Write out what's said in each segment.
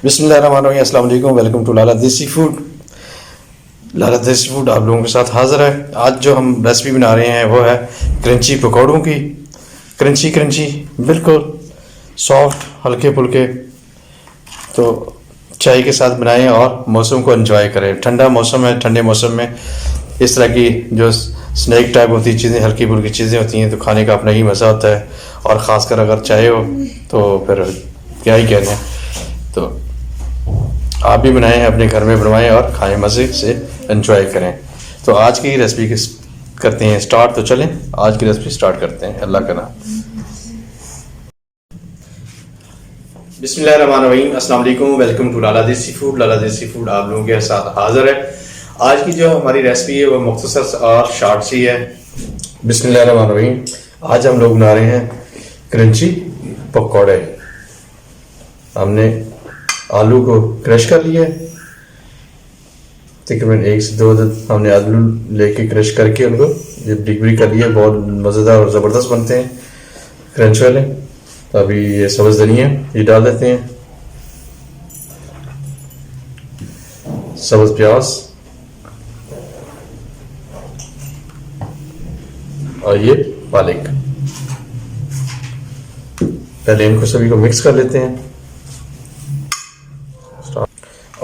बिस्मिल्लाहिर्रहमानिर्रहीम, अस्सलाम वालेकुम, वेलकम टू लाला देसी फूड। लाला देसी फूड आप लोगों के साथ हाज़िर है। आज जो हम रेसिपी बना रहे हैं वो है क्रंची पकौड़ों की। क्रंची क्रंची बिल्कुल सॉफ्ट, हल्के फुल्के। तो चाय के साथ बनाएं और मौसम को एंजॉय करें। ठंडा मौसम है, ठंडे मौसम में इस तरह की जो स्नैक टाइप होती चीज़ें, हल्की फुल्की चीज़ें होती हैं तो खाने का अपना ही मज़ा होता है। और ख़ासकर अगर चाय हो तो फिर क्या ही कहने। तो आप भी बनाएं, अपने घर में बनवाएं और खाएं, मज़े से एंजॉय करें। तो आज की रेसिपी करते हैं स्टार्ट। तो चलें आज की रेसिपी स्टार्ट करते हैं, अल्लाह का नाम। बिस्मिल्लाहिर्रहमानिर्रहीम, अस्सलाम वालेकुम, वेलकम टू लाला देसी फूड। लाला देसी फूड आप लोगों के साथ हाज़िर है। आज की जो हमारी रेसिपी है वो मुख्तसर और शॉर्ट सी है। बिस्मिल्लाहिर्रहमानिर्रहीम, आज हम लोग बना रहे हैं क्रंची पकौड़े। हमने आलू को क्रश कर लिया, तकरीबन 1 से 2 अदद हमने आलू लेके क्रश करके उनको जब ब्रिक ब्रिक कर लिया। बहुत मज़ेदार और ज़बरदस्त बनते हैं क्रंच वाले। तो अभी ये सब्ज़ धनिया ये डाल देते हैं, सब्ज़ प्याज और ये पालक। पहले इनको सभी को मिक्स कर लेते हैं।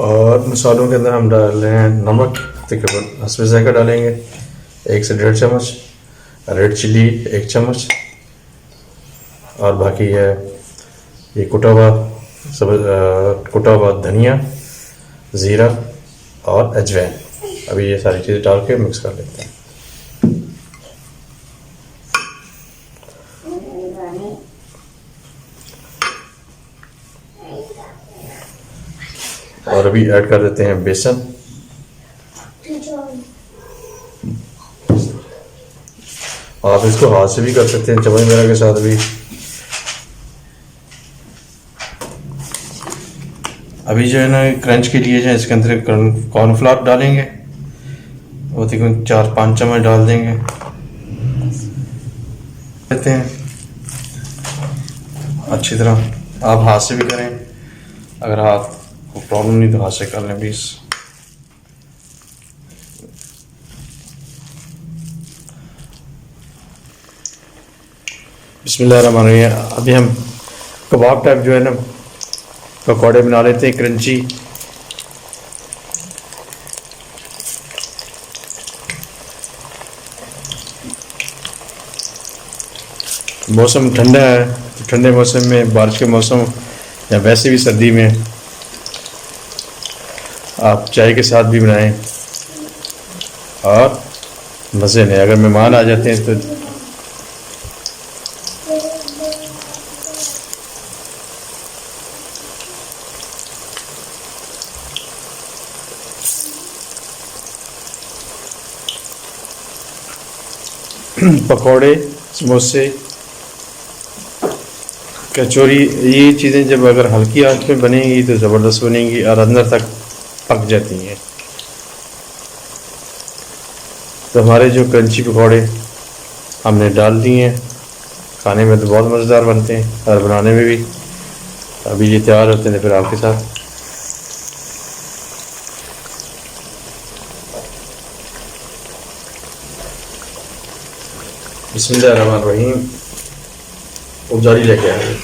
और मसालों के अंदर हम डाल रहे हैं नमक, तकरीबन हस्बे ज़ायक़ा डालेंगे 1 से 1.5 चम्मच, रेड चिली 1 चम्मच, और बाकी है ये कुटा हुआ धनिया, ज़ीरा और अजवाइन। अभी ये सारी चीज़ें डाल के मिक्स कर लेते हैं। और अभी ऐड कर देते हैं बेसन। आप इसको हाथ से भी कर सकते हैं, चम्मच वगैरह के साथ भी। अभी जो है ना क्रंच के लिए जो है इसके अंदर कॉर्नफ्लावर डालेंगे, वो तकरीबन 4-5 चम्मच डाल देंगे। लेते हैं अच्छी तरह। आप हाथ से भी करें, अगर हाथ को प्रॉब्लम नहीं तो हाथ से कर लें प्लीज़। बिस्मिल्लाहिर्रहमानिर्रहीम, अभी हम कबाब टाइप जो है ना पकौड़े बना लेते हैं क्रंची। मौसम ठंडा है तो ठंडे मौसम में, बारिश के मौसम या वैसे भी सर्दी में आप चाय के साथ भी बनाएं और मज़े लें। अगर मेहमान आ जाते हैं तो पकौड़े, समोसे, कचौरी, ये चीज़ें जब अगर हल्की आंच में बनेंगी तो ज़बरदस्त बनेंगी और अंदर तक पक जाती हैं। तो हमारे जो क्रंची पकौड़े हमने डाल दिए हैं, खाने में तो बहुत मज़ेदार बनते हैं और बनाने में भी। अभी ये तैयार होते हैं फिर आपके साथ। बिस्मिल्लाहिर्रहमानिर्रहीम, जारी लेके आए।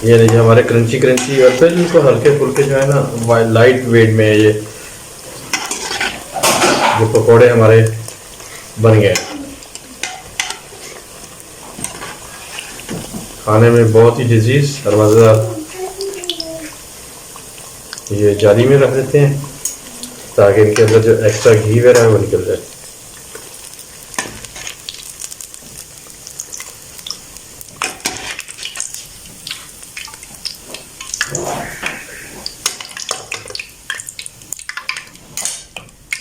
ये देखिए हमारे क्रंची और बिल्कुल हल्के फुल्के जो है ना लाइट वेट में ये जो पकोड़े हमारे बन गए। खाने में बहुत ही लजीज और मज़ेदार। ये जाली में रख देते हैं ताकि इनके अंदर जो एक्स्ट्रा घी वगैरह है वो निकल जाए।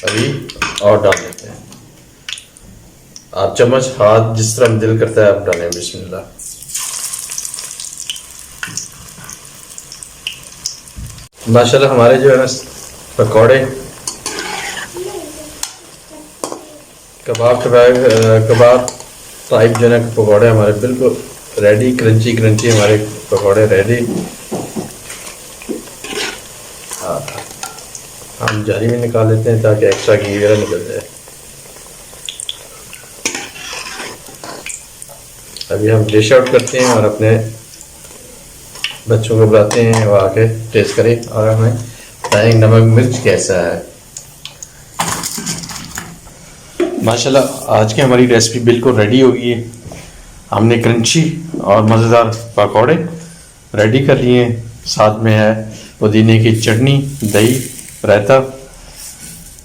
अभी और डाल देते हैं। आप चम्मच, हाथ जिस तरह दिल करता है आप डालें। बिस्मिल्लाह। माशाल्लाह हमारे जो है ना पकौड़े कबाब टाइप जो है ना पकौड़े हमारे बिल्कुल रेडी। क्रंची हमारे पकौड़े रेडी। हाँ, हम जाली में निकाल लेते हैं ताकि एक्स्ट्रा घी वगैरह निकल जाए। अभी हम डिश आउट करते हैं और अपने बच्चों को बुलाते हैं, वो आके टेस्ट करें और हमें बताएं नमक मिर्च कैसा है। माशाल्लाह आज की हमारी रेसिपी बिल्कुल रेडी हो गई है। हमने क्रंची और मज़ेदार पकौड़े रेडी कर लिए हैं, साथ में है पुदीने की चटनी, दही, रायता।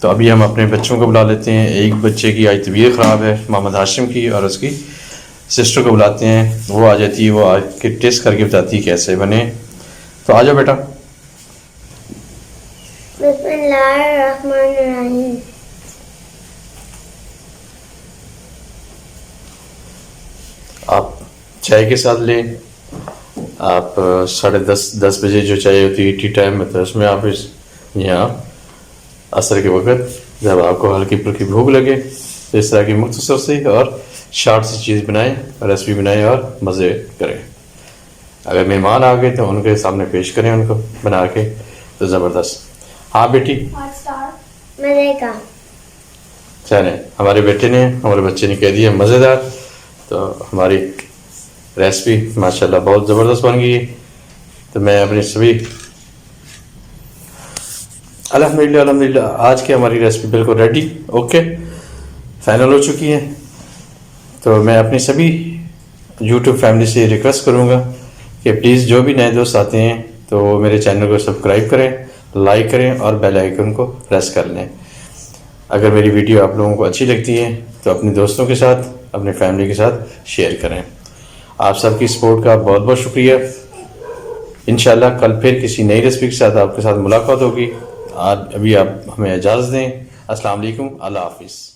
तो अभी हम अपने बच्चों को बुला लेते हैं। एक बच्चे की आज तबीयत ख़राब है, मोहम्मद हाशिम की, और उसकी सिस्टर को बुलाते हैं, वो आ जाती है, वो आके टेस्ट करके बताती है कैसे बने। तो आ जाओ बेटा। बिस्मिल्लाहिर्रहमानिर्रहीम। आप चाय के साथ लें। आप 10:30 बजे जो चाय होती है टी टाइम में, तो उसमें आप इस यहाँ असर के वक्त जब आपको हल्की फुल्की भूख लगे तो इस तरह की मुख्तसर सी और शार्ट सी चीज़ बनाएं, रेसिपी बनाएं और मज़े करें। अगर मेहमान आ गए तो उनके सामने पेश करें उनको बना के, तो ज़बरदस्त। हाँ बेटी, मज़े का। चलें, हमारे बेटे ने, हमारे बच्चे ने कह दिया मज़ेदार, तो हमारी रेसिपी माशाल्लाह बहुत ज़बरदस्त बन गई है। तो मैं अपने सभी अल्हम्दुलिल्लाह आज की हमारी रेसिपी बिल्कुल रेडी ओके फाइनल हो चुकी है। तो मैं अपनी सभी यूट्यूब फैमिली से रिक्वेस्ट करूँगा कि प्लीज़ जो भी नए दोस्त आते हैं तो मेरे चैनल को सब्सक्राइब करें, लाइक करें और बेल आइकन को प्रेस कर लें। अगर मेरी वीडियो आप लोगों को अच्छी लगती है तो अपने दोस्तों के साथ, अपने फैमिली के साथ शेयर करें। आप सबकी सपोर्ट का बहुत बहुत शुक्रिया। इंशाल्लाह कल फिर किसी नई रेसिपी के साथ आपके साथ मुलाकात होगी। आज अभी आप हमें इजाज़त दें। अस्सलाम वालेकुम, अल्लाह हाफिज़।